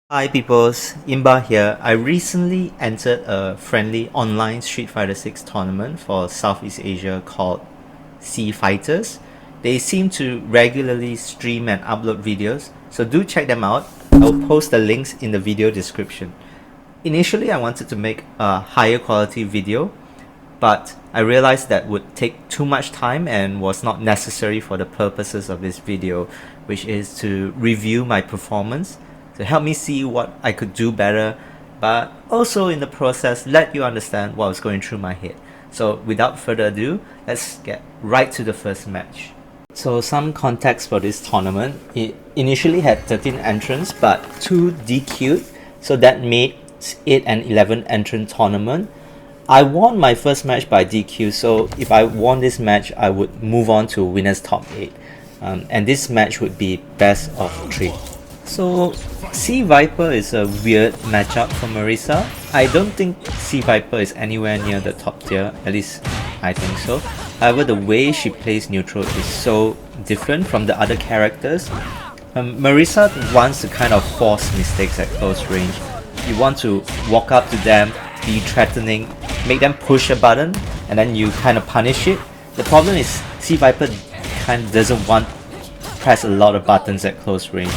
Hi peoples, IMBA here. I recently entered a friendly online Street Fighter 6 tournament for Southeast Asia called C.Fighters. They seem to regularly stream and upload videos, so do check them out. I'll post the links in the video description. Initially, I wanted to make a higher quality video, but I realized that would take too much time and was not necessary for the purposes of this video, which is to review my performance, to help me see what I could do better, but also in the process let you understand what was going through my head. So without further ado, let's get right to the first match. So some context for this tournament: it initially had 13 entrants but 2 DQ'd, so that made 8 and 11 entrant tournament. I won my first match by DQ, so if I won this match I would move on to winners top 8, and this match would be best of 3. So C.Viper is a weird matchup for Marisa. I don't think C.Viper is anywhere near the top tier, at least I think so. However, the way she plays neutral is so different from the other characters. Marisa wants to kind of force mistakes at close range. You want to walk up to them, be threatening, make them push a button, and then you kind of punish it. The problem is C.Viper kind of doesn't want to press a lot of buttons at close range.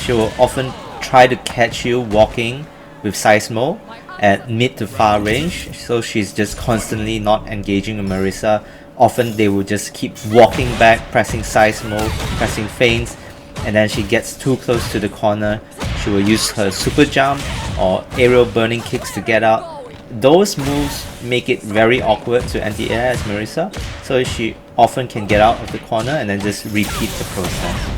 She will often try to catch you walking with Seismo at mid to far range, so she's just constantly not engaging with Marisa. Often they will just keep walking back, pressing Seismo, pressing feints, and then she gets too close to the corner. She will use her super jump or aerial burning kicks to get out. Those moves make it very awkward to anti-air as Marisa, so she often can get out of the corner and then just repeat the process.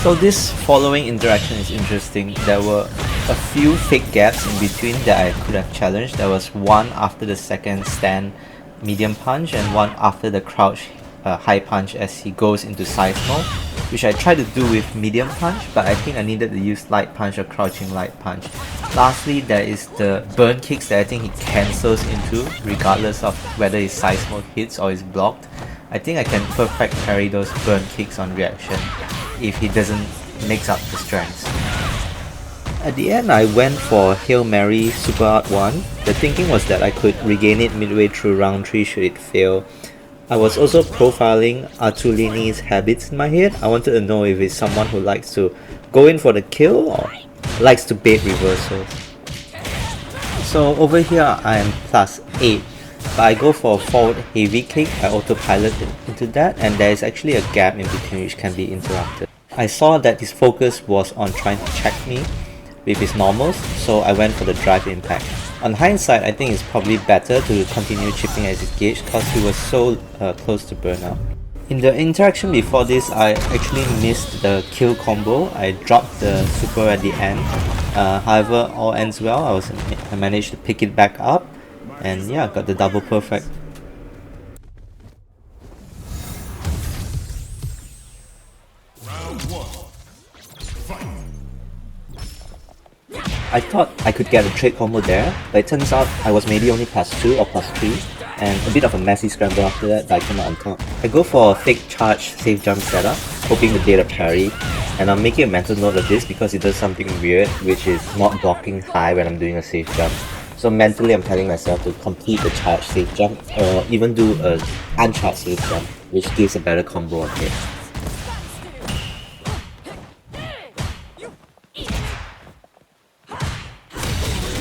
So this following interaction is interesting. There were a few fake gaps in between that I could have challenged. There was one after the second stand medium punch and one after the crouch high punch as he goes into Seismo, which I tried to do with medium punch, but I think I needed to use light punch or crouching light punch. Lastly, there is the burn kicks that I think he cancels into regardless of whether his Seismo hits or is blocked. I think I can perfect parry those burn kicks on reaction if he doesn't mix up the strengths. At the end, I went for Hail Mary Super Art 1. The thinking was that I could regain it midway through round 3 should it fail. I was also profiling Artourlini's habits in my head. I wanted to know if it's someone who likes to go in for the kill or likes to bait reversals. So over here I am plus 8. But I go for a forward heavy kick, I autopilot into that, and there is actually a gap in between which can be interrupted. I saw that his focus was on trying to check me with his normals, so I went for the drive impact. On hindsight, I think it's probably better to continue chipping at his gauge because he was so close to burnout. In the interaction before this, I actually missed the kill combo. I dropped the super at the end. However, all ends well. I managed to pick it back up, and yeah, got the double perfect. I thought I could get a trade combo there, but it turns out I was maybe only plus 2 or plus 3, and a bit of a messy scramble after that, but I came out on top. I go for a fake charge safe jump setup, hoping to get a parry, and I'm making a mental note of this because it does something weird, which is not blocking high when I'm doing a safe jump. So mentally I'm telling myself to complete the charge safe jump or even do a uncharged safe jump, which gives a better combo of hit.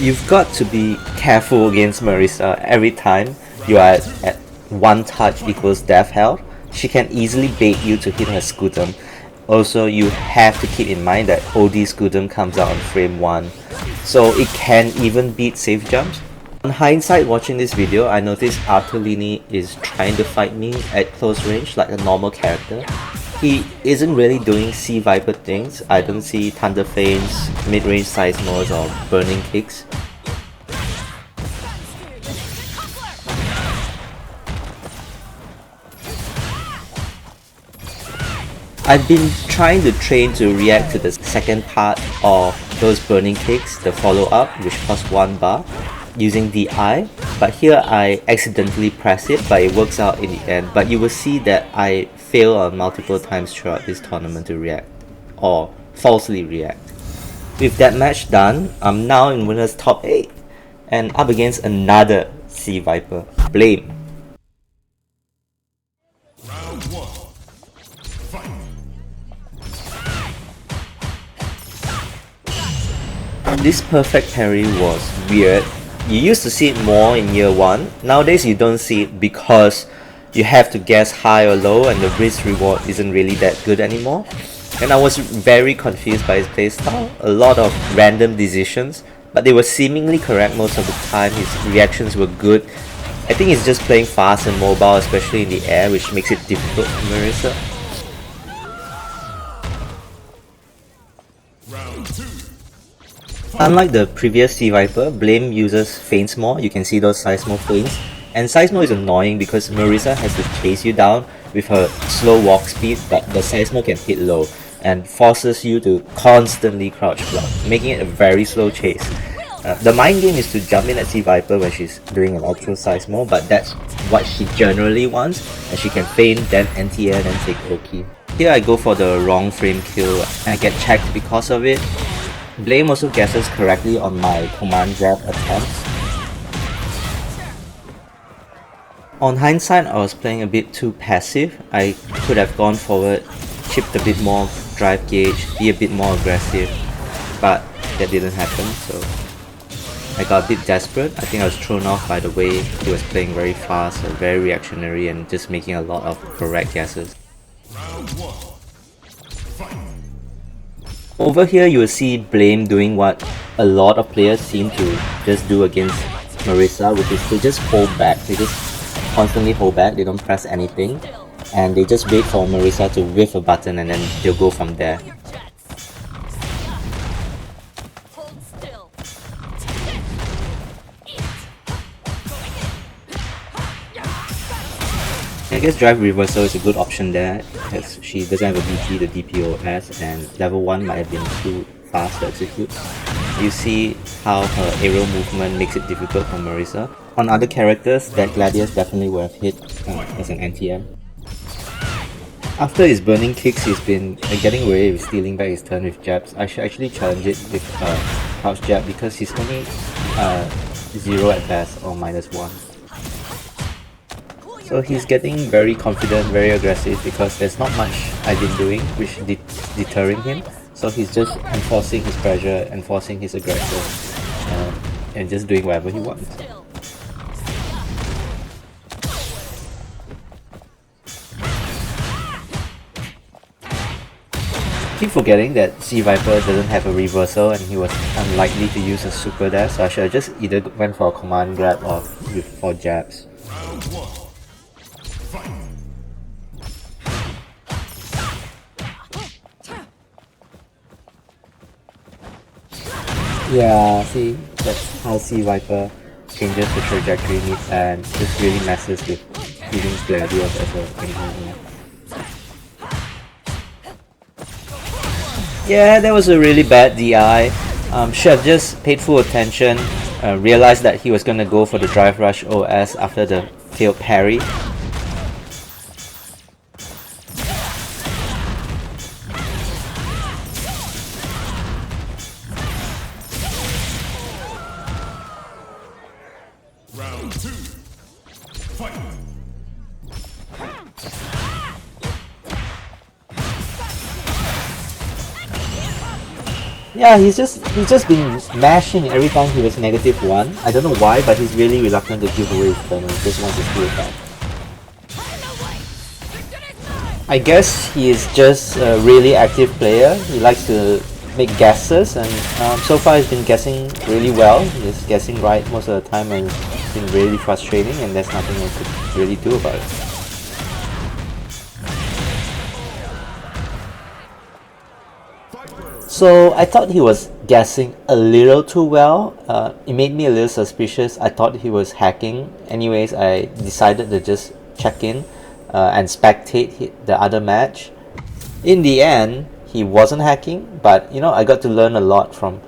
You've got to be careful against Marisa. Every time you are at 1 touch equals death health, she can easily bait you to hit her Scudem. Also, you have to keep in mind that OD Scudem comes out on frame 1, so it can even beat safe jumps. On hindsight, watching this video, I noticed Artourlini is trying to fight me at close range like a normal character. He isn't really doing C.Viper things. I don't see thunder feints, mid-range Seismos or burning kicks. I've been trying to train to react to the second part of those burning kicks, the follow-up, which costs 1 bar, using the I, but here I accidentally press it, but it works out in the end. But you will see that I fail on multiple times throughout this tournament to react, or falsely react. With that match done, I'm now in winners top 8 and up against another C.Viper, Blame. Round 1. Fight. This perfect parry was weird. You used to see it more in year 1. Nowadays you don't see it because you have to guess high or low and the risk reward isn't really that good anymore. And I was very confused by his playstyle. A lot of random decisions, but they were seemingly correct most of the time. His reactions were good. I think he's just playing fast and mobile, especially in the air, which makes it difficult for Marisa. Round 2. Unlike the previous C.Viper, Blame uses feints more. You can see those Seismo feints. And Seismo is annoying because Marisa has to chase you down with her slow walk speed, but the Seismo can hit low and forces you to constantly crouch block, making it a very slow chase. The mind game is to jump in at C.Viper when she's doing an ultra Seismo, but that's what she generally wants, and she can feint, then anti-air, then take Oki. Here I go for the wrong frame kill, and I get checked because of it. Blame also guesses correctly on my command grab attempts. On hindsight, I was playing a bit too passive. I could have gone forward, chipped a bit more drive gauge, be a bit more aggressive, but that didn't happen, so I got a bit desperate. I think I was thrown off by the way he was playing very fast, very reactionary, and just making a lot of correct guesses. Round 1. Fight. Over here you will see Blame doing what a lot of players seem to just do against Marisa, which is to just hold back. They just constantly hold back, they don't press anything, and they just wait for Marisa to whiff a button and then they'll go from there. I guess drive reversal is a good option there, as she doesn't have a DP, the DPOS, and level 1 might have been too fast to execute. You see how her aerial movement makes it difficult for Marisa. On other characters, that Gladius definitely would have hit as an anti-air. After his burning kicks, he's been getting away with stealing back his turn with jabs. I should actually challenge it with crouch jab because he's only 0 at best or -1. So he's getting very confident, very aggressive because there's not much I've been doing which deterring him. So he's just enforcing his pressure, enforcing his aggression, and just doing whatever he wants. I keep forgetting that C.Viper doesn't have a reversal and he was unlikely to use a super dash, so I should have just either went for a command grab or for jabs. Round 1. Fight. Yeah, see, that's how C.Viper changes the trajectory and just really messes with using Gladius as a enhancer. Yeah, that was a really bad DI. Should have just paid full attention, realized that he was gonna go for the drive rush OS after the failed parry. Round 2. Fight. Yeah, he's just been mashing every time he was -1. I don't know why, but he's really reluctant to give away his turn. He just wants to steal it back. I guess he is just a really active player. He likes to make guesses, and so far he's been guessing really well. He's guessing right most of the time, and it's been really frustrating, and there's nothing I could really do about it. So I thought he was guessing a little too well. It made me a little suspicious. I thought he was hacking. Anyways, I decided to just check in and spectate the other match. In the end, he wasn't hacking, but you know, I got to learn a lot from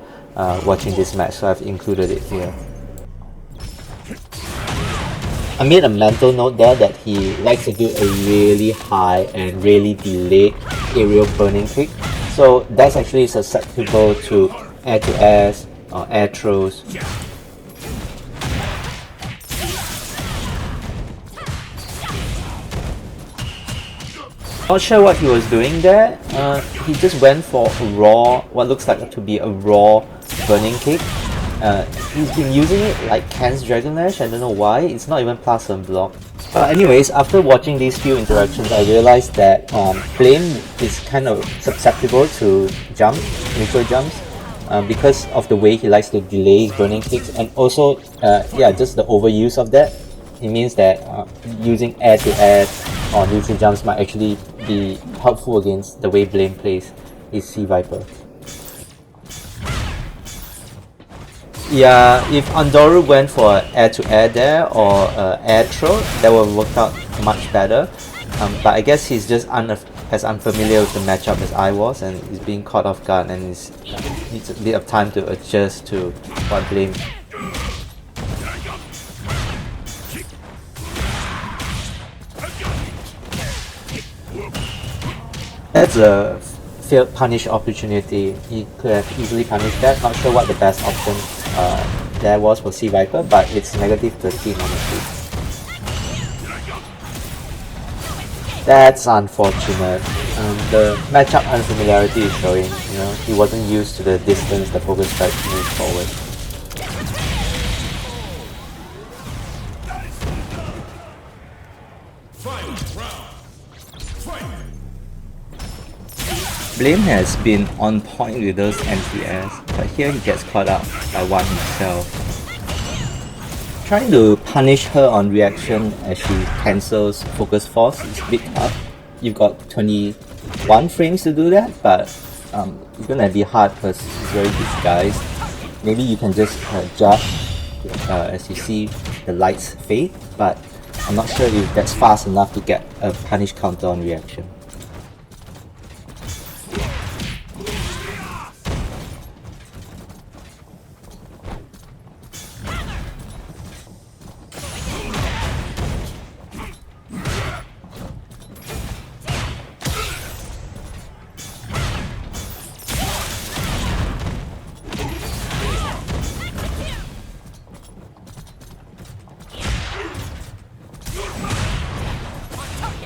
watching this match, so I've included it here. I made a mental note there that he likes to do a really high and really delayed aerial burning kick. So that's actually susceptible to air to airs or air throws. Not sure what he was doing there. He just went for a raw, what looks like to be a raw burning kick. He's been using it like Ken's Dragon Lash. I don't know why. It's not even plus on block. Anyways, after watching these few interactions, I realized that Flame is kind of susceptible to jumps, neutral jumps, because of the way he likes to delay his burning kicks, and also, yeah, just the overuse of that. It means that using air to air or neutral jumps might actually be helpful against the way Blame plays his C.Viper. Yeah, if Andoru went for air to air there or air throw, that would have worked out much better. But I guess he's just as unfamiliar with the matchup as I was, and he's being caught off guard, and needs a bit of time to adjust to what Blame. That's a failed punish opportunity. He could have easily punished that. Not sure what the best option there was for C.Viper, but it's negative 13 honestly. That's unfortunate. The matchup unfamiliarity is showing. You know, he wasn't used to the distance the focus strike moves forward. Blame has been on point with those anti-airs, but here he gets caught out by one himself. Trying to punish her on reaction as she cancels focus force is a bit tough. You've got 21 frames to do that, but it's gonna be hard because he's very disguised. Maybe you can just judge as you see the lights fade, but I'm not sure if that's fast enough to get a punish counter on reaction.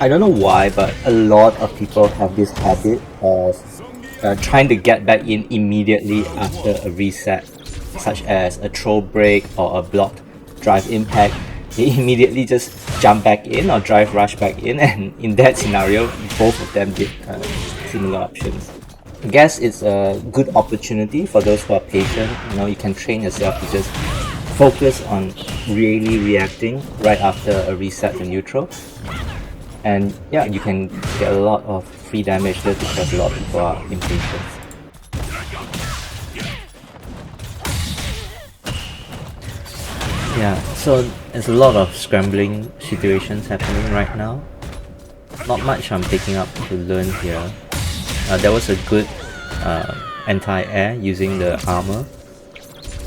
I don't know why, but a lot of people have this habit of trying to get back in immediately after a reset, such as a throw break or a blocked drive impact. They immediately just jump back in or drive rush back in, and in that scenario, both of them did similar options. I guess it's a good opportunity for those who are patient. You know, you can train yourself to just focus on really reacting right after a reset to neutral. And yeah, you can get a lot of free damage just because a lot of people are impatient. Yeah, so there's a lot of scrambling situations happening right now. Not much I'm picking up to learn here. There was a good anti-air using the armor,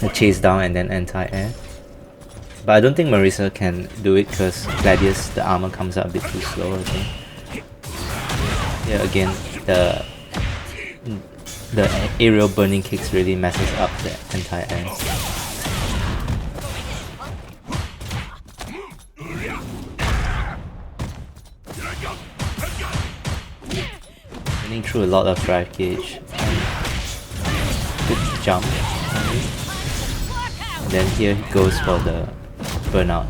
the chase down and then anti-air. But I don't think Marisa can do it because Gladius, the armor comes out a bit too slow, I think. Yeah, again, the aerial burning kicks really messes up the anti-air. Running through a lot of drive gauge. Good jump. And then here he goes for the burnout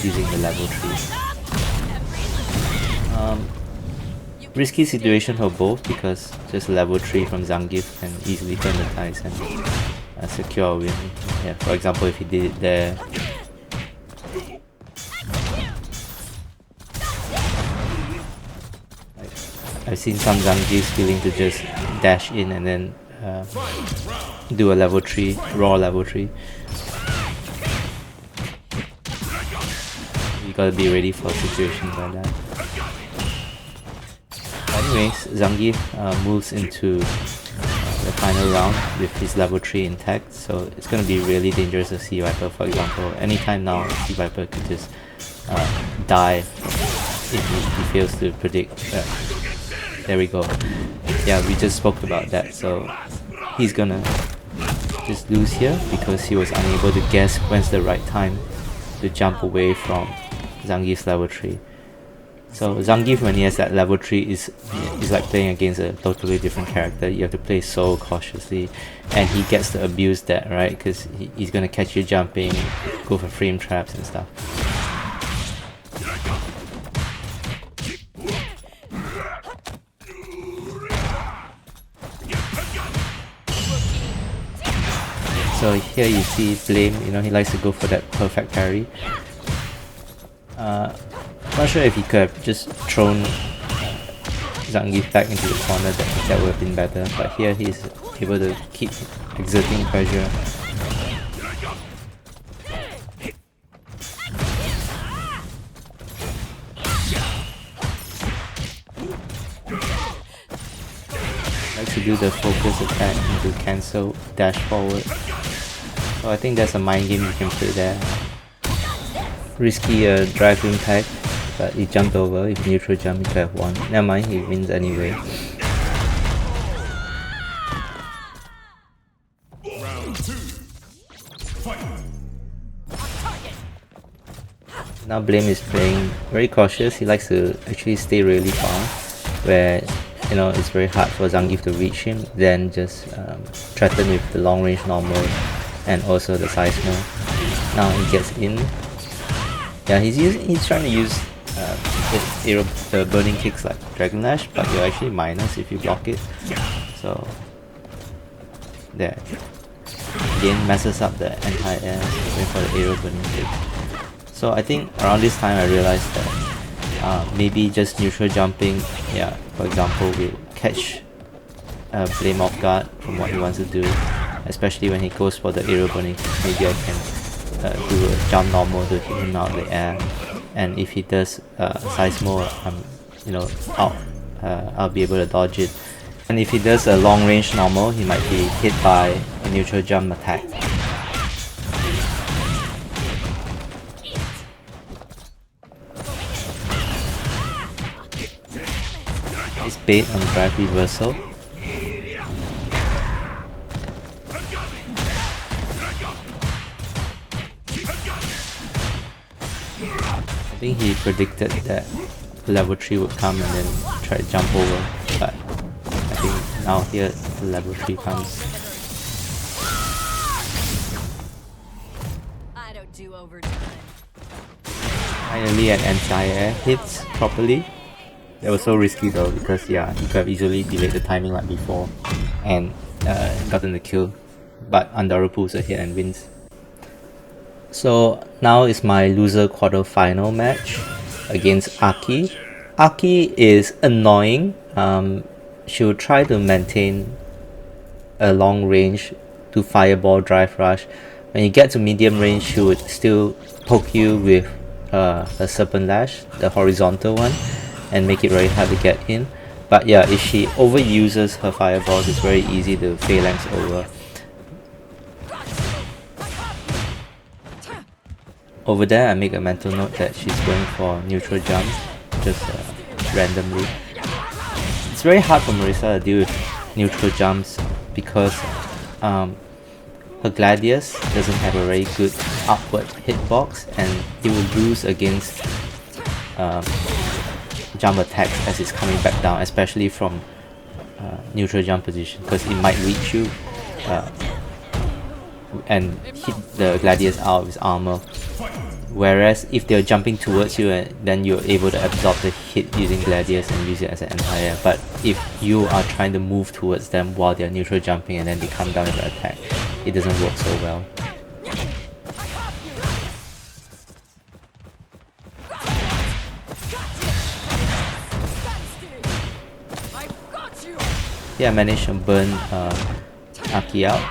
using the level 3. Risky situation for both because just level 3 from Zangief can easily turn the tides and secure a win. Yeah, for example, if he did it there. I've seen some Zangiefs willing to just dash in and then do a level 3, raw level 3. You gotta be ready for situations like that. Anyways, Zangief moves into the final round with his level 3 intact, so it's gonna be really dangerous to C.Viper, for example. Anytime now, C.Viper could just die if he fails to predict. There we go. Yeah, we just spoke about that, so he's gonna just lose here because he was unable to guess when's the right time to jump away from Zangief's level 3. So Zangief, when he has that level 3, is like playing against a totally different character. You have to play so cautiously, and he gets to abuse that, right? Because he's gonna catch you jumping, go for frame traps and stuff. So here you see Blame, you know, he likes to go for that perfect parry. Not sure if he could have just thrown Zangief back into the corner, that would have been better, but here he's able to keep exerting pressure. Likes to do the focus attack into cancel, dash forward. So I think there's a mind game you can play there. Risky drive impact, but he jumped over. If neutral jump, he could have won. Never mind, he wins anyway. Round 2. Fight. Now Blame is playing very cautious. He likes to actually stay really far, where you know it's very hard for Zangief to reach him. Then just threaten with the long range normal and also the Seismo. Now he gets in. Yeah, he's trying to use the burning kicks like Dragon Lash, but you're actually minus if you block it. So there. Again messes up the anti-air, going for the aerial burning kick. So I think around this time I realized that maybe just neutral jumping, yeah, for example, will catch Blame off guard from what he wants to do, especially when he goes for the aerial burning kick. Maybe I can do a jump normal to hit him out of the air, and if he does Seismo, you know, out, I'll be able to dodge it. And if he does a long range normal, he might be hit by a neutral jump attack. Nice bait on drive reversal. I think he predicted that level 3 would come and then try to jump over, but I think now here the level 3 comes. I don't do overtime. Finally an anti-air hits properly. That was so risky though, because yeah, he could have easily delayed the timing like before and gotten the kill, but Andoru pulls a hit and wins. So now is my loser quarter-final match against A.K.I. A.K.I is annoying. She will try to maintain a long range to fireball drive rush. When you get to medium range, she would still poke you with a serpent lash, the horizontal one, and make it very hard to get in. But yeah, if she overuses her fireballs, it's very easy to phalanx over. Over there, I make a mental note that she's going for neutral jump, just randomly. It's very hard for Marisa to deal with neutral jumps because her Gladius doesn't have a very good upward hitbox, and it will lose against jump attacks as it's coming back down, especially from neutral jump position, because it might reach you and hit the Gladius out of his armor. Whereas if they're jumping towards you, then you're able to absorb the hit using Gladius and use it as an anti-air. But if you are trying to move towards them while they're neutral jumping and then they come down with the attack, it doesn't work so well. Yeah, I managed to burn A.K.I out.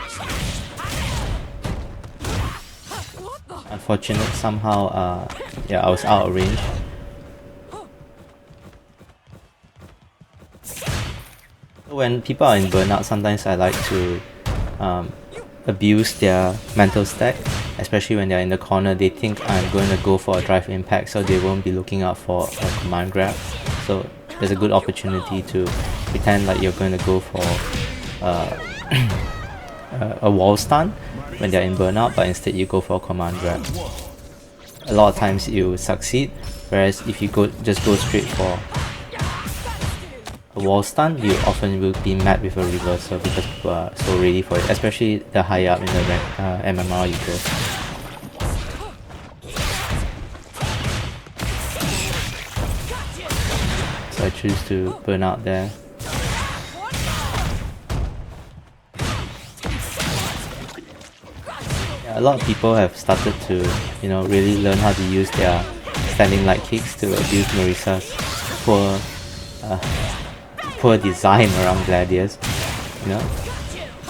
Unfortunate, somehow, yeah, I was out of range. When people are in burnout, sometimes I like to abuse their mental stack, especially when they're in the corner. They think I'm going to go for a drive impact, so they won't be looking out for a command grab. So there's a good opportunity to pretend like you're going to go for a wall stun when they're in burnout, but instead you go for a command grab. A lot of times you succeed, whereas if you just go straight for a wall stun, you often will be met with a reversal because people are so ready for it, especially the higher up in the MMR you go. So I choose to burn out there. Yeah, a lot of people have started to, really learn how to use their standing light kicks to abuse Marisa's poor design around Gladius.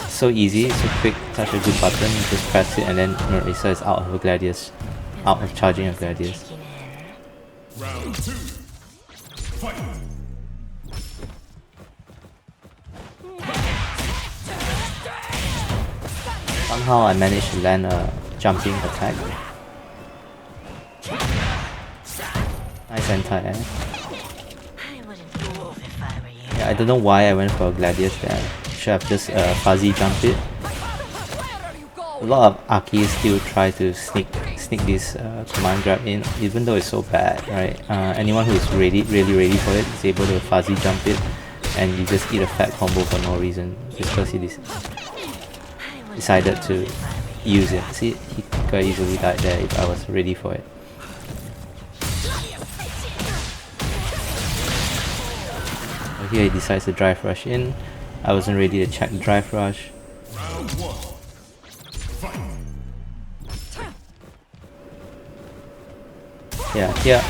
So easy, so quick, such a good button, you just press it and then Marisa is out of a Gladius, out of charging a Gladius. Round 2. Fight. Somehow I managed to land a jumping attack. Nice anti-air. Yeah, I don't know why I went for a Gladius there. Should have just fuzzy jumped it. A lot of A.K.I still try to sneak this command grab in, even though it's so bad, right? Anyone who's really ready for it is able to fuzzy jump it, and you just eat a fat combo for no reason, just because he decided to use it. See, he could easily died there if I was ready for it. So here he decides to drive rush in. I wasn't ready to check the drive rush. Round 1. Fight. Yeah, here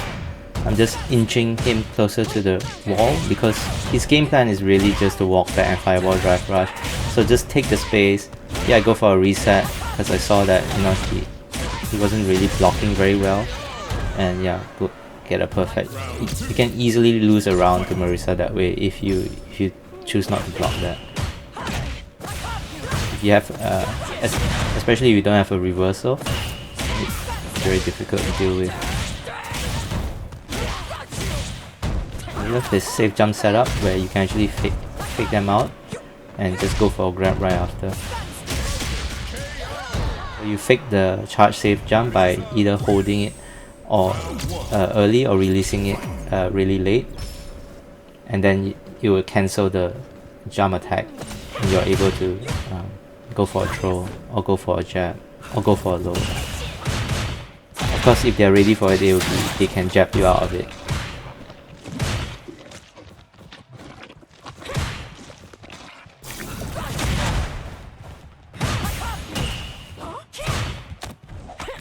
I'm just inching him closer to the wall because his game plan is really just to walk back and fireball drive rush. So just take the space. Yeah, I go for a reset because I saw that he wasn't really blocking very well, and yeah, get a perfect. You can easily lose a round to Marisa that way if you choose not to block that. If you have, especially if you don't have a reversal, it's very difficult to deal with. I love this safe jump setup where you can actually fake them out and just go for a grab right after. So you fake the charge safe jump by either holding it or early or releasing it really late, and then you will cancel the jump attack and you're able to go for a throw or go for a jab or go for a low. Of course, if they're ready for it, they can jab you out of it.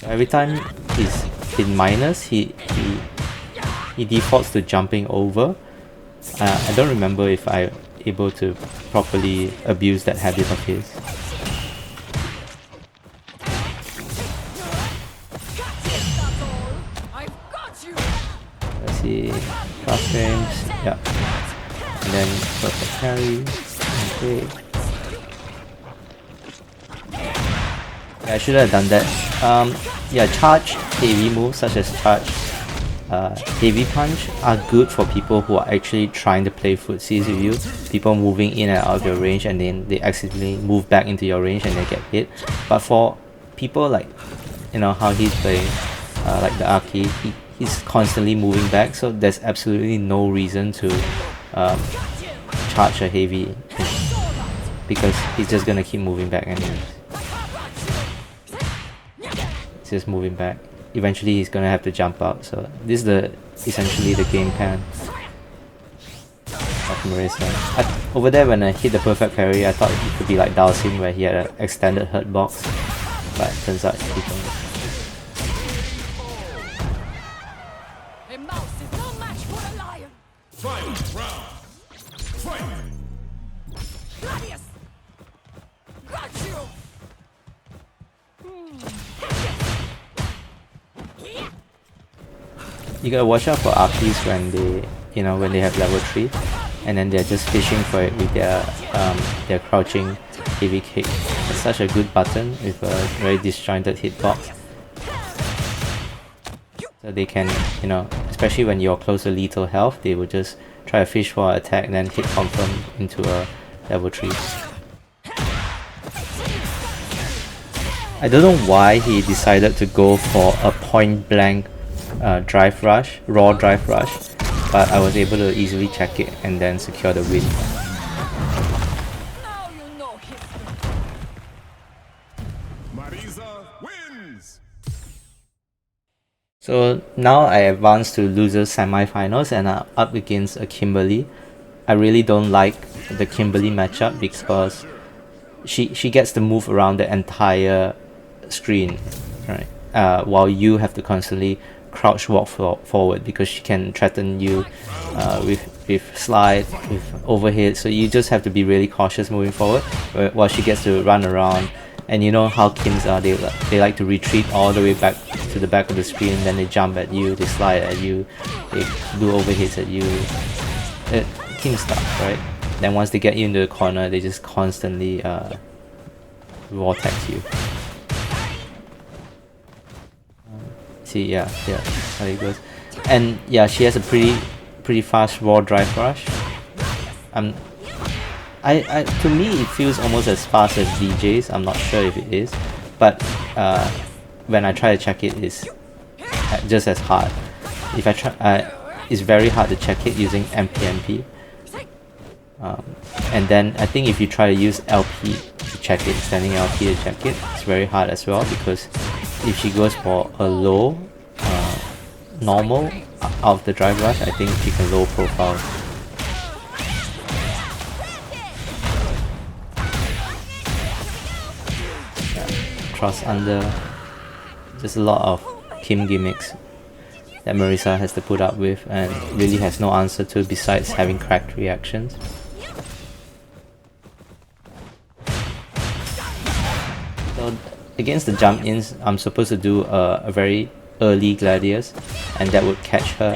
Every time he's in minus, he defaults to jumping over. I don't remember if I'm able to properly abuse that habit of his. Let's see, fast frames, yeah, and then perfect carry. Okay. Yeah, I should have done that. Yeah, charge heavy moves such as charge heavy punch are good for people who are actually trying to play footsies with you. People moving in and out of your range and then they accidentally move back into your range and they get hit. But for people like, how he's playing, like the A.K.I, he's constantly moving back, so there's absolutely no reason to charge a heavy because he's just gonna keep moving back anyways. Just moving back. Eventually he's gonna have to jump out, so this is essentially the game plan of Marisa. Over there when I hit the perfect parry, I thought it could be like Dalsim where he had an extended hurt box, but it turns out he don't. A mouse is no match for a lion. Final round. Fight. Gladius! Got you! You gotta watch out for A.K.Is when they have level 3 and then they're just fishing for it with their crouching heavy kick. It's such a good button with a very disjointed hitbox. So they can, especially when you're close to lethal health, they will just try to fish for an attack and then hit confirm into a level 3. I don't know why he decided to go for a point blank drive rush, raw drive rush, but I was able to easily check it and then secure the win. Now you know history. Marisa wins. So now I advanced to losers semi-finals and I'm up against a Kimberly. I really don't like the Kimberly matchup because she gets to move around the entire screen, right? While you have to constantly crouch walk forward because she can threaten you with slide, with overhead. So you just have to be really cautious moving forward while she gets to run around. And you know how Kims are, they like to retreat all the way back to the back of the screen, then they jump at you, they slide at you, they do overheads at you. Kim stuff, right? Then once they get you into the corner, they just constantly vortex you. See, yeah, that's how it goes. And yeah, she has a pretty fast raw drive rush. To me it feels almost as fast as DJ's. I'm not sure if it is, but when I try to check it, it's just as hard. If I try, it's very hard to check it using MPMP. And then I think if you try to use LP to check it, standing LP to check it, it's very hard as well, because if she goes for a low normal out of the drive rush, I think she can low profile. Cross under, just a lot of Kim gimmicks that Marisa has to put up with and really has no answer to besides having cracked reactions. So against the jump ins, I'm supposed to do a very early gladius, and that would catch her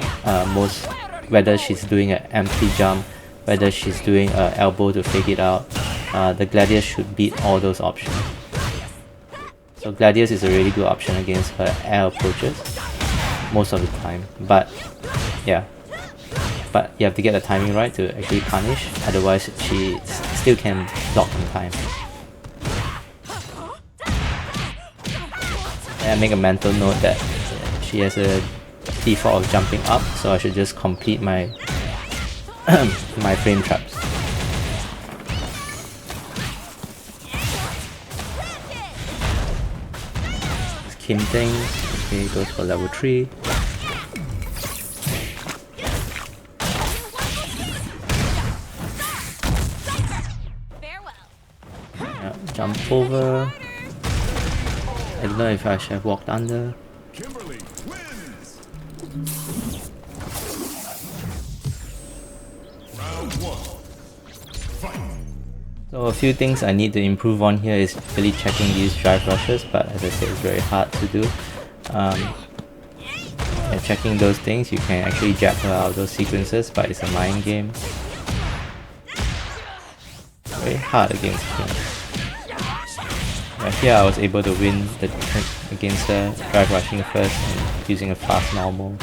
most, whether she's doing an empty jump, whether she's doing an elbow to fake it out. The gladius should beat all those options. So gladius is a really good option against her air approaches most of the time, but yeah, but you have to get the timing right to actually punish, otherwise she still can block in time. And I make a mental note that she has a default of jumping up, so I should just complete my my frame traps. Kim thing, okay, goes for level 3. Jump over. I don't know if I should have walked under. Kimberly wins. Round 1. Fight. So a few things I need to improve on here is really checking these drive rushes, but as I said, it's very hard to do. And checking those things, you can actually jab her out of those sequences, but it's a mind game. Very hard against him. Here I was able to win against her, drive rushing first and using a fast normal.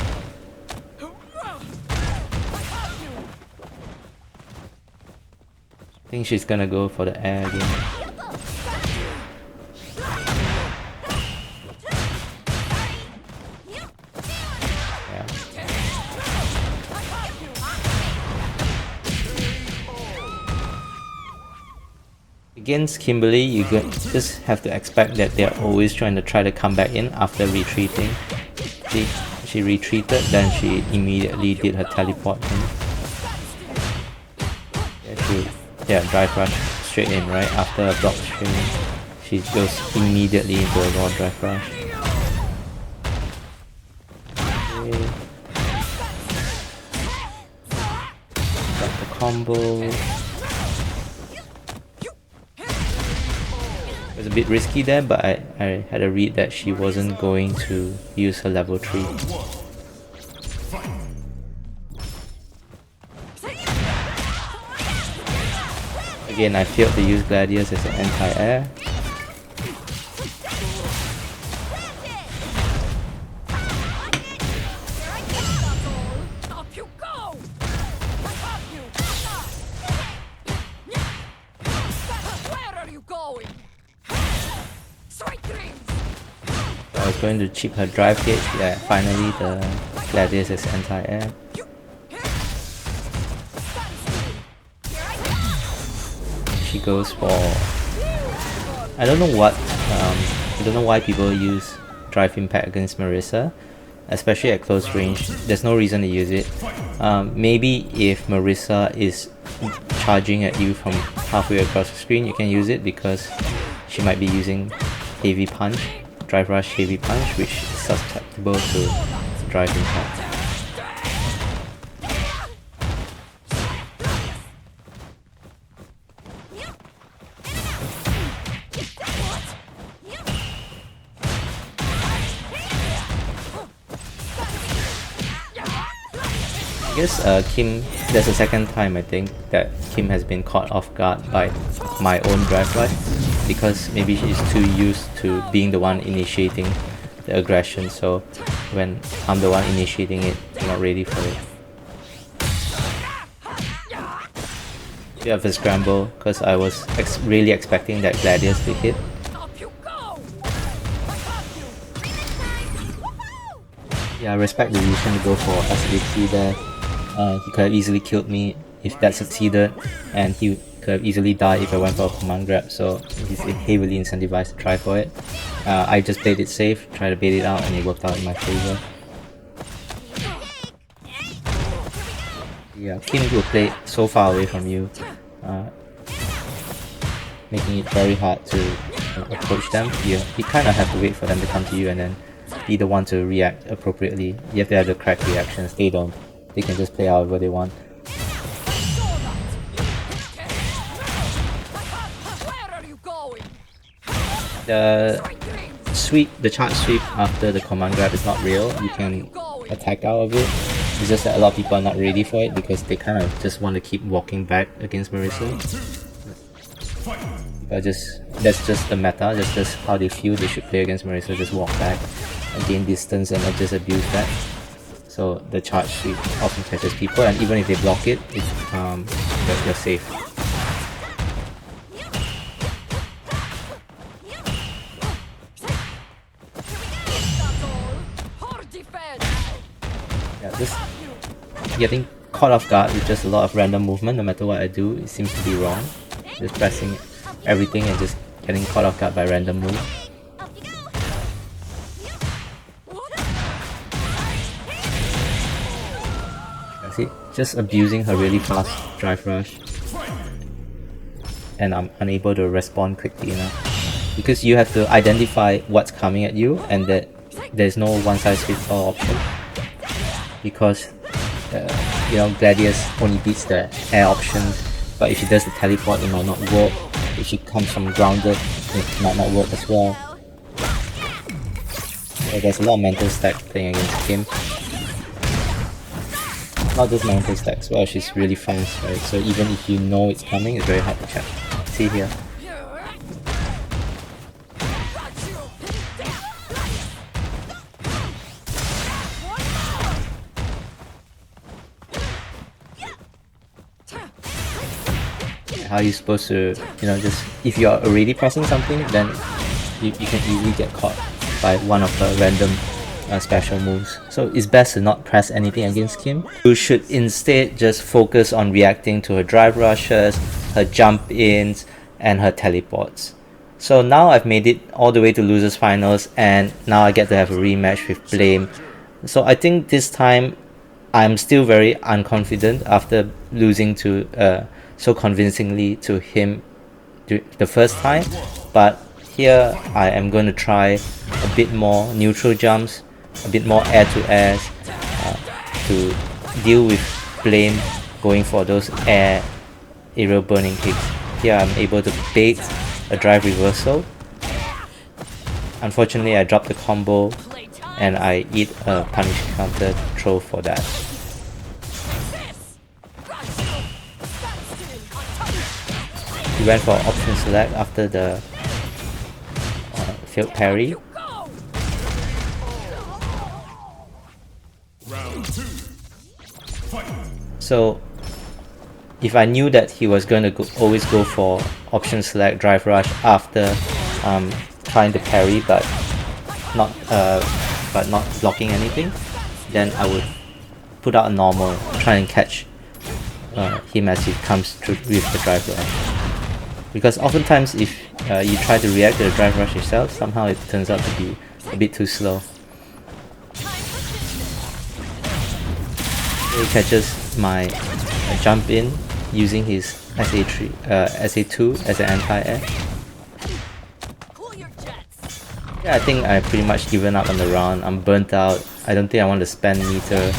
I think she's gonna go for the air again. Yeah. Against Kimberly, you just have to expect that they're always trying to come back in after retreating. See, she retreated, then she immediately did her teleport in. Drive rush straight in right after a block string. She goes immediately into a raw drive rush. Okay. Got the combo. It was a bit risky there, but I had a read that she wasn't going to use her level 3. Again, I failed to use Gladius as an anti-air. Where are you going? Straight green! I was going to chip her drive gauge. Yeah, finally the Gladius is anti-air. She goes for... I don't know why people use drive impact against Marisa, especially at close range. There's no reason to use it. Maybe if Marisa is charging at you from halfway across the screen, you can use it because she might be using heavy punch, drive rush heavy punch, which is susceptible to drive impact. I guess Kim, that's the second time I think that Kim has been caught off guard by my own drive rush, because maybe she's too used to being the one initiating the aggression, so when I'm the one initiating it, I'm not ready for it. We have a scramble because I was really expecting that Gladius to hit. Yeah, I respect the decision to go for SAT there. He could have easily killed me if that succeeded, and he could have easily died if I went for a command grab, so he's heavily incentivized to try for it. I just played it safe, tried to bait it out, and it worked out in my favor. Yeah, Kim will play so far away from you, making it very hard to approach them. You kind of have to wait for them to come to you and then be the one to react appropriately. You have to have the correct reactions. They don't. They can just play however they want. The charge sweep after the command grab is not real. You can attack out of it. It's just that a lot of people are not ready for it because they kind of just want to keep walking back against Marisa. But that's just the meta. That's just how they feel they should play against Marisa. Just walk back and gain distance and not just abuse that. So the charge sweep often catches people, and even if they block it, you're safe. Yeah, this getting caught off guard with just a lot of random movement. No matter what I do, it seems to be wrong. Just pressing everything and just getting caught off guard by random moves. See, just abusing her really fast drive rush, and I'm unable to respond quickly enough because you have to identify what's coming at you, and that there's no one-size-fits-all option because Gladius only beats the air options, but if she does the teleport, it might not work. If she comes from grounded, it might not work as well. So there's a lot of mental stack playing against Kim. Not just mental stacks, well, she's really fast, right? So even if you know it's coming, it's very hard to check. See here. How are you supposed to, just if you're already pressing something, then you can easily get caught by one of the random special moves. So it's best to not press anything against Kim. You should instead just focus on reacting to her drive rushes, her jump ins, and her teleports. So now I've made it all the way to losers finals, and now I get to have a rematch with Blame. So I think this time I'm still very unconfident after losing to so convincingly to him the first time, but here I am going to try a bit more neutral jumps, a bit more air-to-airs to deal with Blame going for those aerial burning kicks. Here I'm able to bait a drive reversal. Unfortunately, I dropped the combo and I eat a punish counter throw for that. He went for option select after the failed parry. So if I knew that he was going to always go for option select drive rush after trying to parry, but but not blocking anything, then I would put out a normal, try and catch him as he comes through with the drive rush. Because oftentimes if you try to react to the drive rush yourself, somehow it turns out to be a bit too slow. He catches my jump in using his SA2 as an anti-air. Yeah, I think I pretty much given up on the round. I'm burnt out. I don't think I want to spend meter.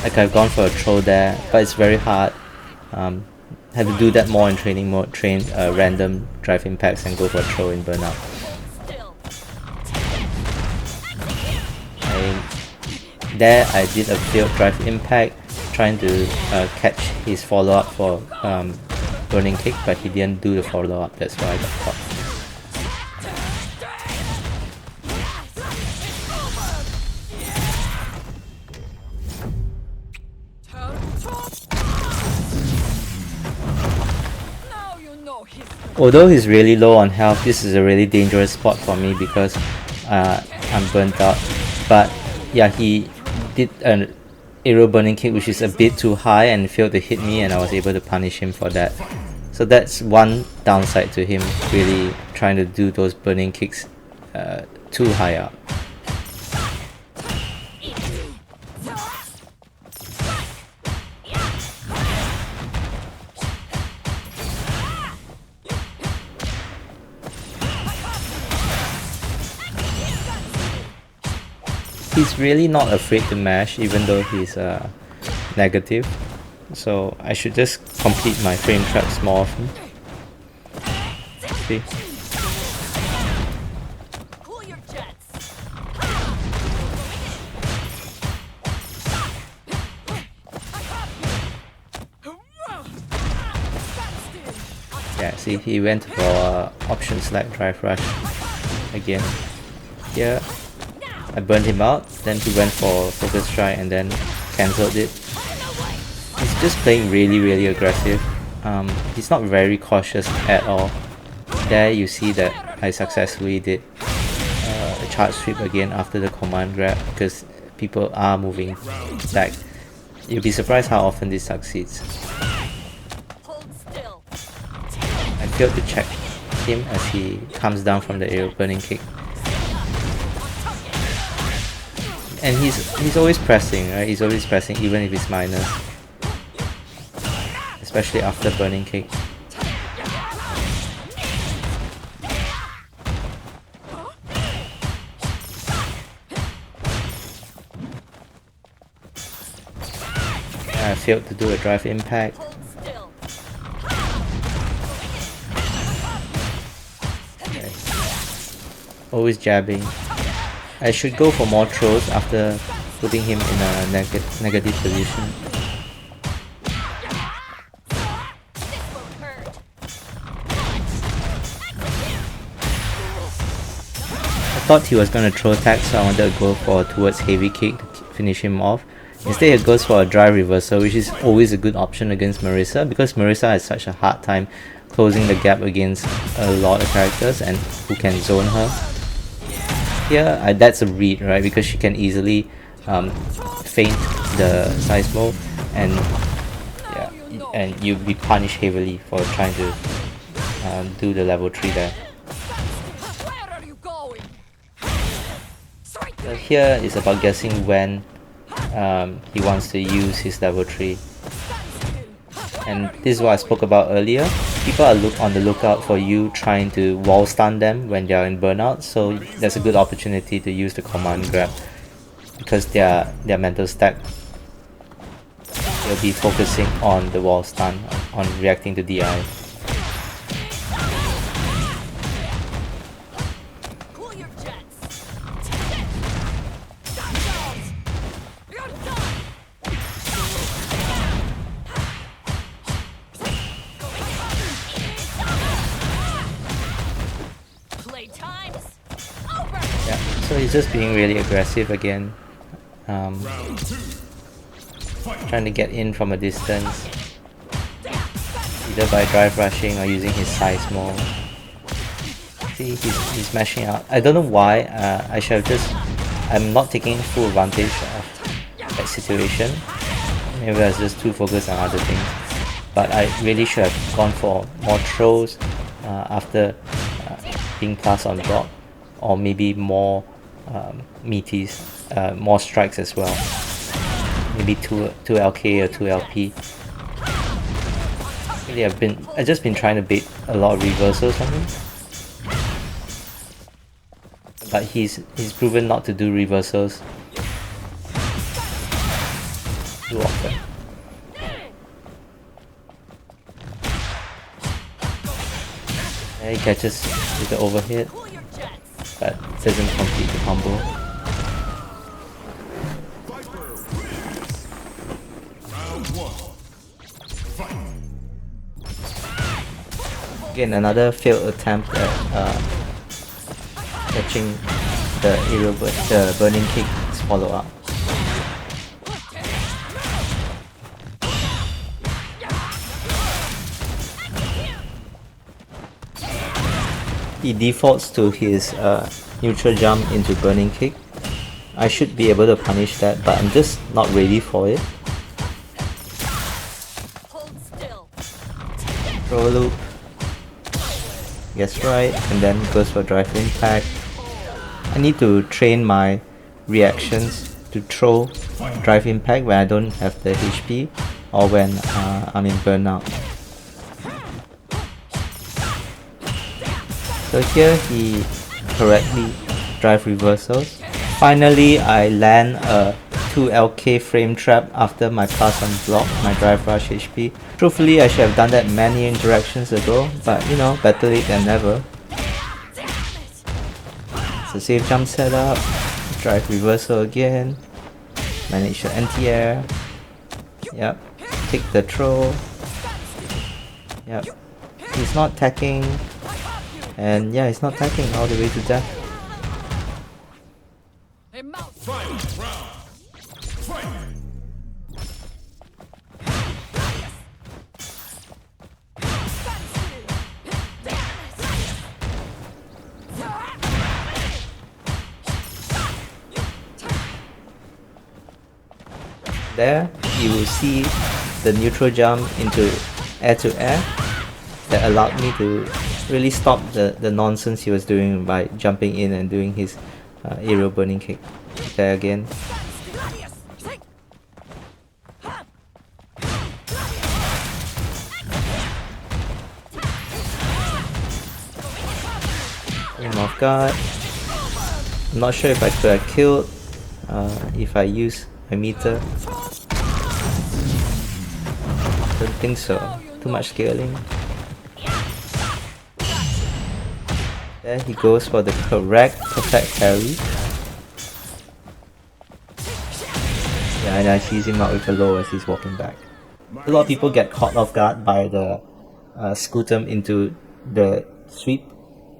Like I've gone for a throw there, but it's very hard. Have to do that more in training mode. Train random drive impacts and go for a throw in burnout. There I did a failed drive impact, trying to catch his follow-up for burning kick, but he didn't do the follow-up. That's why I got caught. Although he's really low on health, this is a really dangerous spot for me because I'm burnt out. But yeah, he did an aerial burning kick which is a bit too high and failed to hit me, and I was able to punish him for that. So that's one downside to him, really trying to do those burning kicks too high up. He's really not afraid to mash, even though he's negative. So I should just complete my frame traps more often. See? Yeah, see, he went for option select drive rush again. Here I burned him out, then he went for focus strike and then cancelled it. He's just playing really aggressive. He's not very cautious at all. There you see that I successfully did a charge sweep again after the command grab because people are moving back. You'll be surprised how often this succeeds. I failed to check him as he comes down from the aerial burning kick. And he's always pressing, right? He's always pressing even if it's minus. Especially after burning kick. I failed to do a drive impact. Okay. Always jabbing. I should go for more throws after putting him in a negative position. I thought he was going to throw attack, so I wanted to go towards heavy kick to finish him off. Instead he goes for a drive reversal, which is always a good option against Marisa because Marisa has such a hard time closing the gap against a lot of characters and who can zone her. Here, that's a read, right? Because she can easily feint the Seismo and yeah, and you'll be punished heavily for trying to do the level 3 there. So here is about guessing when he wants to use his level 3. And this is what I spoke about earlier. People are on the lookout for you trying to wall stun them when they are in burnout, so that's a good opportunity to use the command grab because their mental stack will be focusing on the wall stun, on reacting to DI. Yeah, so he's just being really aggressive again, trying to get in from a distance, either by drive rushing or using his size more. See, he's mashing out. I don't know why. I should have just. I'm not taking full advantage of that situation. Maybe I was just too focused on other things. But I really should have gone for more throws after being passed on block, or maybe more meaties, more strikes as well. Maybe two LK or 2 LP. Really, I've just been trying to bait a lot of reversals on him. But he's proven not to do reversals too often. He catches with the overhead, but doesn't complete the combo. Round 1. Fight. Again, another failed attempt at catching the burning kick's follow up. He defaults to his neutral jump into burning kick. I should be able to punish that, but I'm just not ready for it. Throw loop. Gets right, and then goes for drive impact. I need to train my reactions to throw drive impact when I don't have the HP or when I'm in burnout. So here he correctly drive reversals. Finally, I land a 2 LK frame trap after my pass on block, my drive rush HP. Truthfully, I should have done that many interactions ago, but you know, better late than never. So safe jump setup, drive reversal again, manage the anti-air. Yep, take the throw. Yep, he's not tacking. And yeah, he's not tacking all the way to death. Final round. Fight. There, you will see the neutral jump into air to air that allowed me to really stop the nonsense he was doing by jumping in and doing his aerial burning kick. There again. Him off guard. I'm not sure if I could have killed if I use my meter. Don't think so. Too much scaling. There he goes for the correct perfect parry. Yeah, and I sees him out with a low as he's walking back. A lot of people get caught off guard by the Scootum into the sweep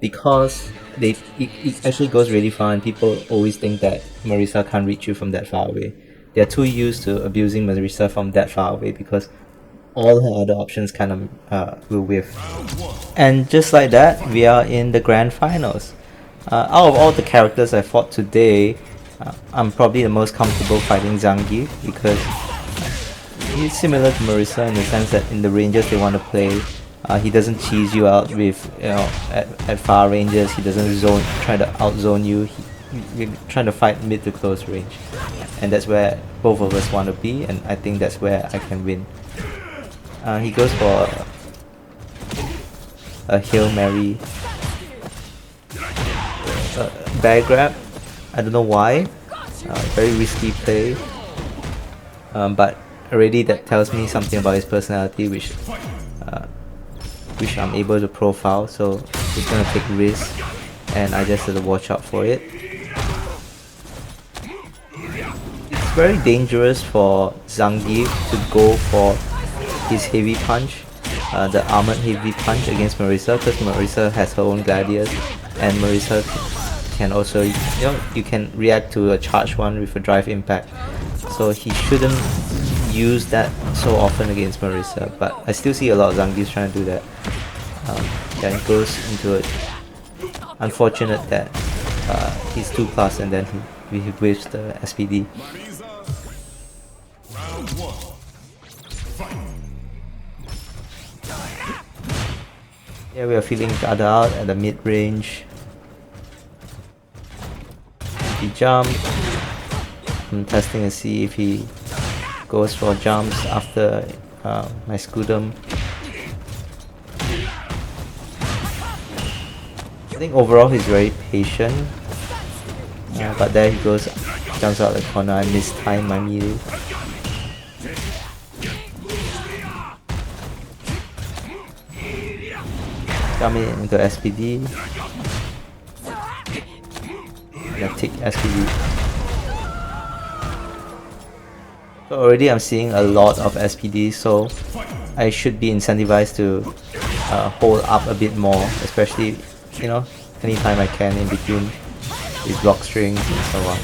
because it actually goes really far and people always think that Marisa can't reach you from that far away. They're too used to abusing Marisa from that far away because all her other options kind of will whiff. And just like that, we are in the grand finals. Out of all the characters I fought today, I'm probably the most comfortable fighting Zangief because he's similar to Marisa in the sense that in the ranges they want to play, he doesn't cheese you out with, you know, at far ranges. He doesn't try to outzone you. We're trying to fight mid to close range, and that's where both of us want to be, and I think that's where I can win. He goes for a Hail Mary bear grab. I don't know why. Very risky play. But already that tells me something about his personality, which I'm able to profile. So he's gonna take risks, and I just have to watch out for it. It's very dangerous for Zangief to go for his heavy punch, the armored heavy punch against Marisa, because Marisa has her own gladiators, and Marisa can also, you know, you can react to a charged one with a drive impact. So he shouldn't use that so often against Marisa, but I still see a lot of Zangiefs trying to do that. Yeah, it goes into unfortunate that he's 2+ and then he whiffs the SPD. Marisa. Round 1. Fight. Yeah, we are feeling each other out at the mid-range. He jump. I'm testing to see if he goes for jumps after my Scudam. I think overall he's very patient. But there he goes, jumps out the corner. I mistime my melee. Jump it into SPD. And I take SPD. So already I'm seeing a lot of SPD, so I should be incentivized to hold up a bit more, especially, you know, anytime I can in between these block strings and so on.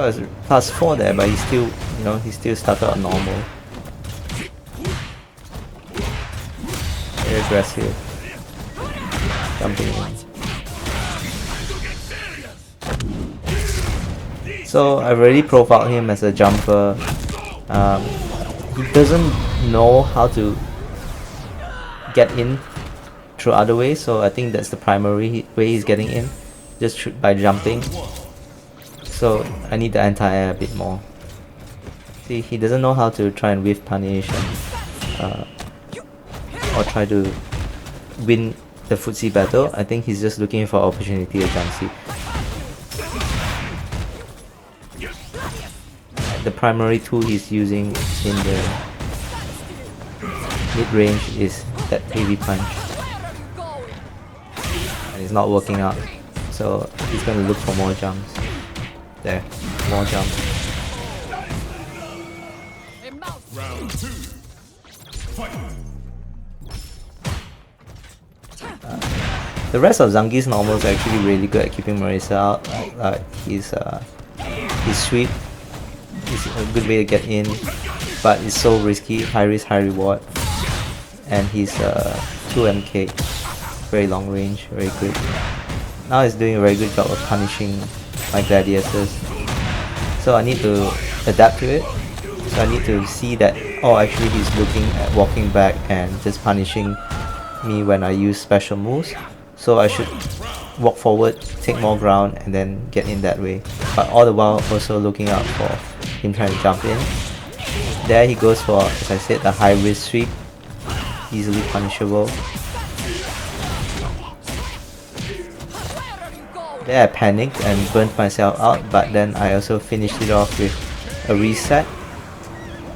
Oh, it's +4 there, but he's still, you know, he still started on normal. Very aggressive. Jumping in. So I've already profiled him as a jumper. He doesn't know how to get in through other ways, so I think that's the primary way he's getting in, just by jumping. So I need the anti-air a bit more. See, he doesn't know how to try and whiff punish and, or try to win the footsie battle. I think he's just looking for opportunity to jump seat. The primary tool he's using in the mid-range is that heavy punch. And it's not working out. So he's going to look for more jumps. There, more jumps. Round 2. Fight. The rest of Zangief's normals are actually really good at keeping Marisa out. His sweep is a good way to get in, but it's so risky, high risk, high reward. And he's 2MK, very long range, very good. Now he's doing a very good job of punishing my gladiators. So I need to adapt to it. So I need to see that, oh, actually he's looking at walking back and just punishing me when I use special moves. So I should walk forward, take more ground, and then get in that way. But all the while also looking out for him trying to jump in. There he goes for, as I said, the high risk sweep. Easily punishable. There I panicked and burnt myself out, but then I also finished it off with a reset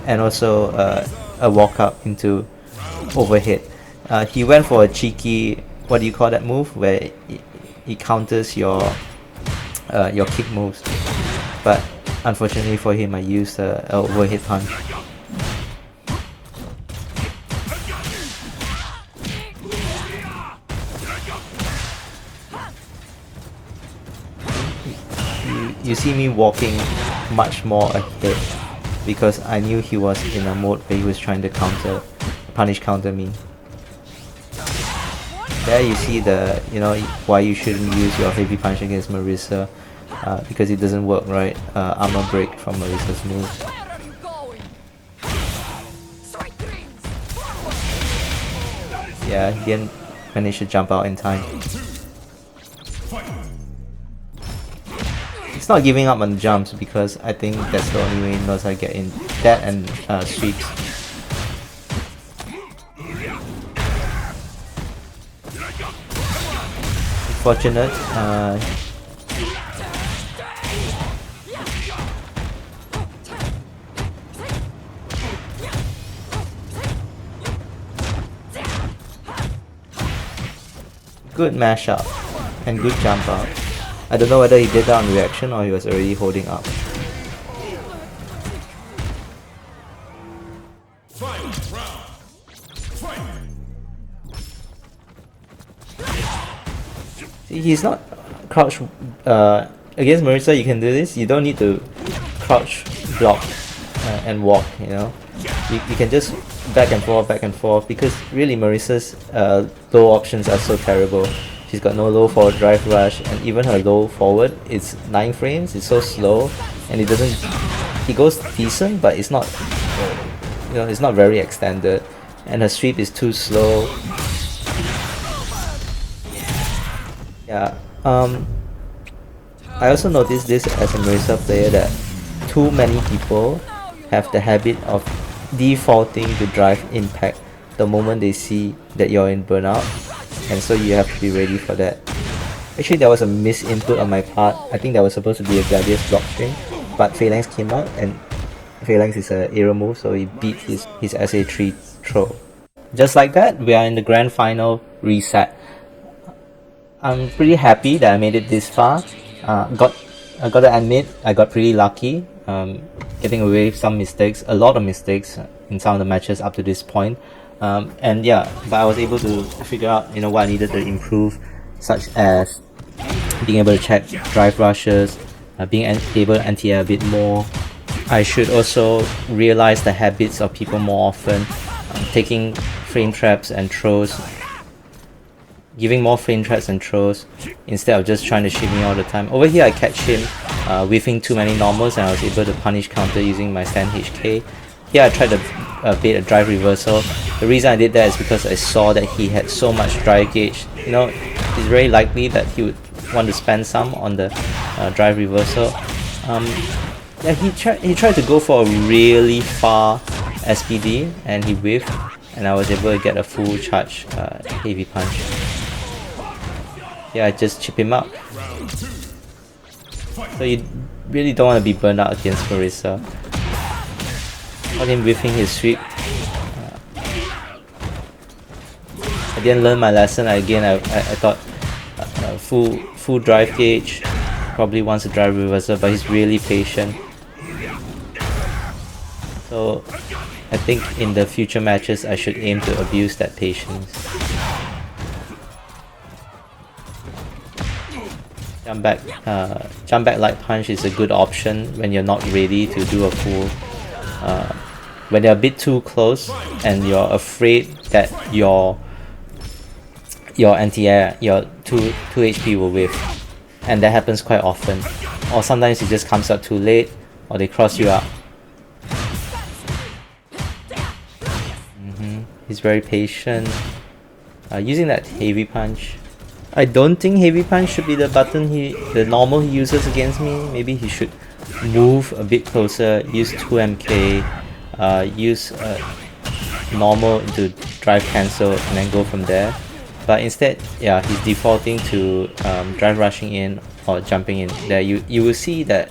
and also a walk up into overhead. He went for a cheeky, what do you call that move, where it counters your kick moves, but unfortunately for him I used an overhead punch. You see me walking much more ahead because I knew he was in a mode where he was trying to counter me. There you see the, you know, why you shouldn't use your heavy punch against Marisa, because it doesn't work, right? Armor break from Marisa's moves. Yeah, he didn't manage to jump out in time. It's not giving up on jumps because I think that's the only way he knows how to get in. That and sweeps. Fortunate. Good mashup and good jump out. I don't know whether he did that on reaction or he was already holding up. he's not crouch. Against Marisa, you can do this. You don't need to crouch, block, and walk. You know, you can just back and forth, because really Marisa's low options are so terrible. She's got no low forward drive rush, and even her low forward, it's 9 frames. It's so slow, and it doesn't. It goes decent, but it's not. You know, it's not very extended, and her sweep is too slow. Yeah. I also noticed this as a Marisa player, that too many people have the habit of defaulting to drive impact the moment they see that you're in burnout, and so you have to be ready for that. Actually, there was a misinput on my part. I think that was supposed to be a Gladius block string, but Phalanx came out, and Phalanx is an aerial move, so he beat his SA3 throw. Just like that, we are in the grand final reset. I'm pretty happy that I made it this far. I gotta admit, I got pretty lucky, getting away with some mistakes, a lot of mistakes in some of the matches up to this point. And yeah, but I was able to figure out, you know, what I needed to improve, such as being able to check drive rushes, being able to anti-air a bit more. I should also realize the habits of people more often, taking frame traps and throws, giving more frame traps and throws instead of just trying to shimmy all the time. Over here I catch him whiffing too many normals, and I was able to punish counter using my stand HK. Here I tried to bait a drive reversal. The reason I did that is because I saw that he had so much drive gauge. You know, it's very likely that he would want to spend some on the drive reversal. Yeah, he tried to go for a really far SPD, and he whiffed, and I was able to get a full charge heavy punch. Yeah, I just chip him up. So you really don't want to be burned out against Marisa. Got him whiffing his sweep. I didn't learn my lesson. I thought full drive gauge, probably wants a drive reversal, but he's really patient. So I think in the future matches I should aim to abuse that patience. Jump back light punch is a good option when you're not ready to do a full. When they're a bit too close and you're afraid that your anti-air, your 2 HP will whiff, and that happens quite often. Or sometimes it just comes up too late, or they cross you up. He's very patient. Using that heavy punch. I don't think heavy punch should be the normal he uses against me. Maybe he should move a bit closer, use 2MK, use normal into drive cancel, and then go from there. But instead, yeah, he's defaulting to drive rushing in or jumping in. There you will see that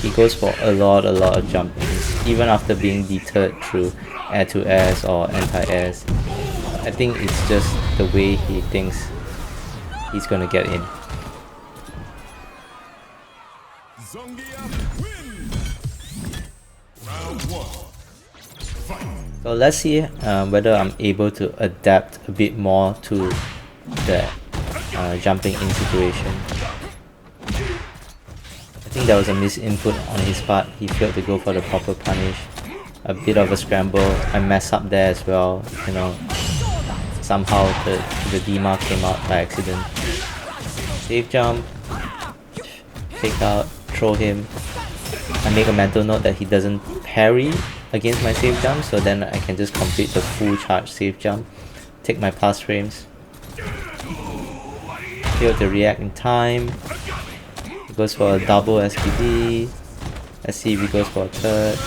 he goes for a lot of jumping, even after being deterred through air to airs or anti-airs. I think it's just the way he thinks he's gonna get in. Zangief wins. Round 1. Fight. So let's see whether I'm able to adapt a bit more to the jumping in situation. I think there was a misinput on his part. He failed to go for the proper punish. A bit of a scramble. I messed up there as well, you know. Somehow the Dima came out by accident. Safe jump, take out, throw him. I make a mental note that he doesn't parry against my safe jump, so then I can just complete the full charge safe jump, take my pass frames. Fail to react in time. He goes for a double SPD. Let's see if he goes for a third.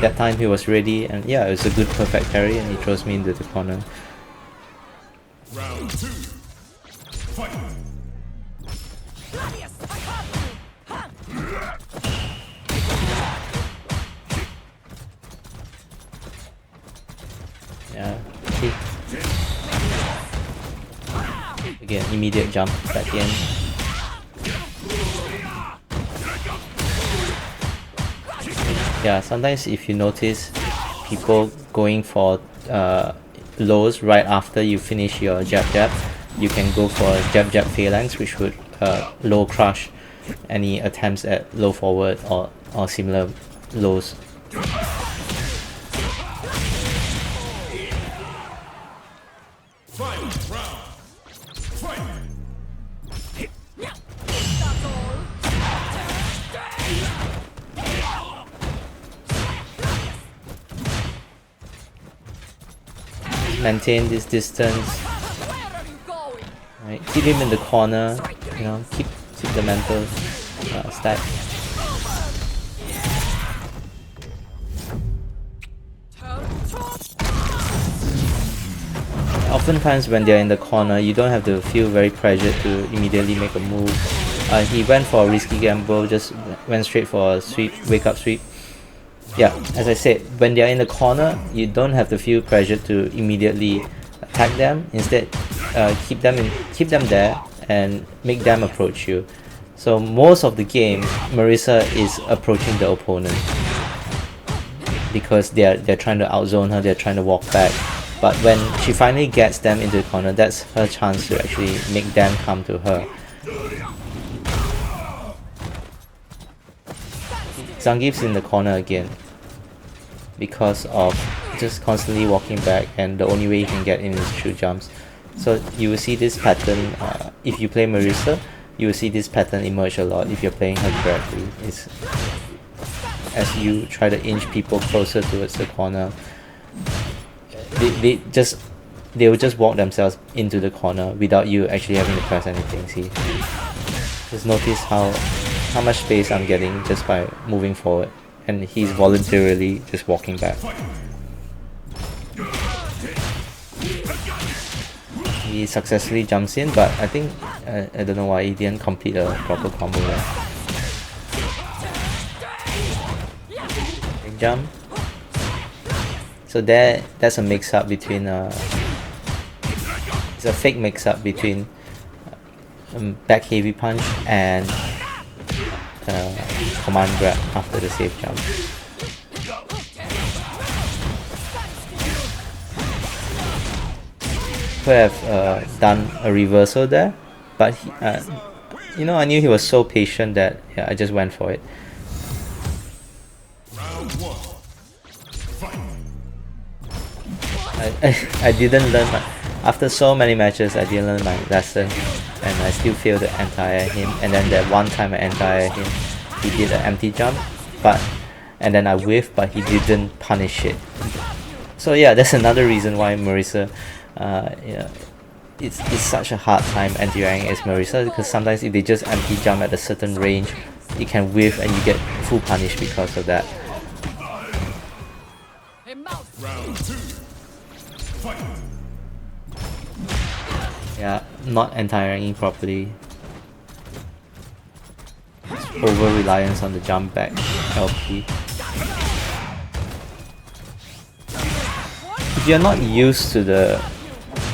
That time he was ready, and yeah, it was a good perfect parry, and he throws me into the corner. Round 2. Fight. Yeah. See? Again, immediate jump back in. Yeah, sometimes if you notice, people going for lows right after you finish your jab, you can go for jab phalanx, which would low crush any attempts at low forward or similar lows. Final round. Fight. That's all. Maintain this distance. Where are you going? Right, keep him in the corner. You know, keep the mental stack. Oftentimes when they're in the corner, you don't have to feel very pressured to immediately make a move. He went for a risky gamble, just went straight for a sweep, wake up sweep. Yeah, as I said, when they're in the corner, you don't have to feel pressured to immediately attack them. Instead, keep them there and make them approach you. So most of the game, Marisa is approaching the opponent because they're trying to outzone her, they're trying to walk back. But when she finally gets them into the corner, that's her chance to actually make them come to her. Zangief's in the corner again because of just constantly walking back, and the only way he can get in is through jumps. So you will see this pattern, if you play Marisa, you will see this pattern emerge a lot if you're playing her correctly. It's as you try to inch people closer towards the corner, they will just walk themselves into the corner without you actually having to press anything. See, just notice how much space I'm getting just by moving forward, and he's voluntarily just walking back. He successfully jumps in, but I think I don't know why he didn't complete a proper combo there. Big jump. So that's a mix-up between it's a fake mix-up between back heavy punch and command grab after the safe jump. Could have done a reversal there, but he, you know, I knew he was so patient that yeah, I just went for it. Round one. Fight. I didn't learn my, after so many matches I didn't learn my lesson, and I still failed to anti-air him. And then that one time I anti-air him, he did an empty jump, and then I whiffed, but he didn't punish it. So yeah, that's another reason why Marisa, yeah, it's such a hard time anti-airing as Marisa, because sometimes if they just empty jump at a certain range, you can whiff and you get full punish because of that. Round two. Fight. Yeah, not anti-airing properly. Over reliance on the jump back LP. If you're not used to the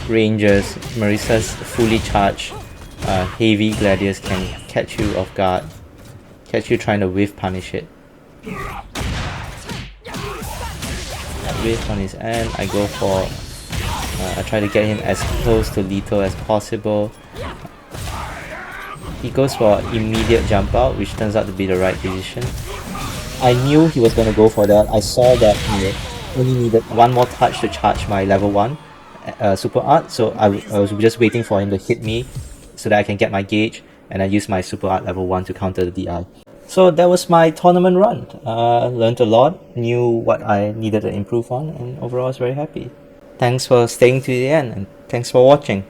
ranges, Marisa's fully charged heavy gladius can catch you off guard, catch you trying to whiff punish it. Whiff on his end, I go for I try to get him as close to lethal as possible. He goes for immediate jump out, which turns out to be the right decision. I knew he was going to go for that. I saw that he only needed one more touch to charge my level 1 super art, so I was just waiting for him to hit me so that I can get my gauge, and I used my super art level 1 to counter the DI. So that was my tournament run. Learned a lot, knew what I needed to improve on, and overall I was very happy. Thanks for staying to the end, and thanks for watching.